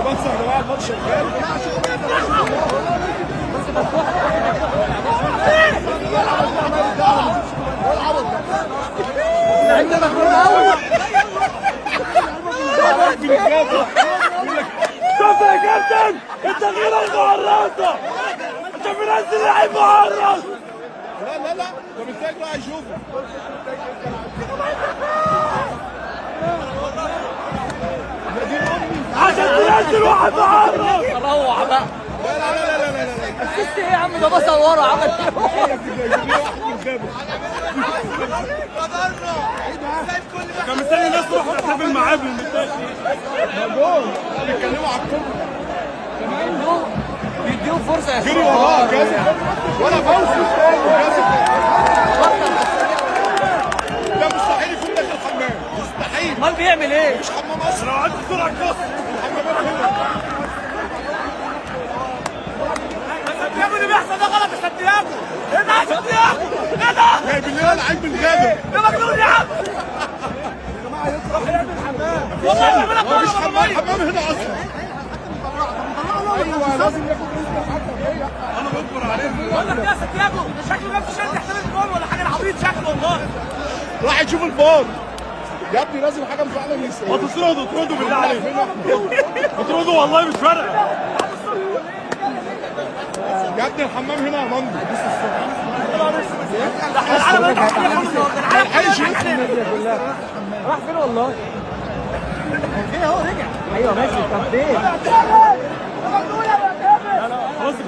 بس يا جماعه الماتش شغال. شوف يا كابتن التغيير المعرضة، انت منزل لعيب معرض. لا ده محتاج بقى يشوفه. عشان تنزل واحد معرض. روح بقى. لا السيست ايه يا عم ده بصوره عمل كان مستني الناس تروح تحتفل معاه بالمثال. جول بيتكلموا على الكوره. بيديهم فرصه يا جري وراه جازم ولا فوز جازم. ده مستحيل يكون داخل الحمام، مستحيل. امال بيعمل ايه؟ مش حمام اصلا. لو عدت بسرعه كاس الحمامات هنا. سانتياغو اللي بيحصل ده غلط يا سانتياغو. ايه ده يا سانتياغو؟ ايه ده؟ جايب لنا لعيب من غابه. ده مجنون يا عم. والله ما مفيش حمام هنا اصلا. ايوه لازم ياخد رزق حتى. انا بكبر عليه. بقول لك يا سانتياغو شكله جاب تيشيرت يحتمل الجول ولا حاجه، العبيط شكله والله. راح يشوف الفار. يا ابني لازم حاجه فعلا يسأل. ما تطردوا بالله عليك. اطردوا والله مش فارقه. يا ابني الحمام هنا يا مندو. العالم رجع راح فين والله؟ جه اهو رجع. ايوه ماشي. طب فين؟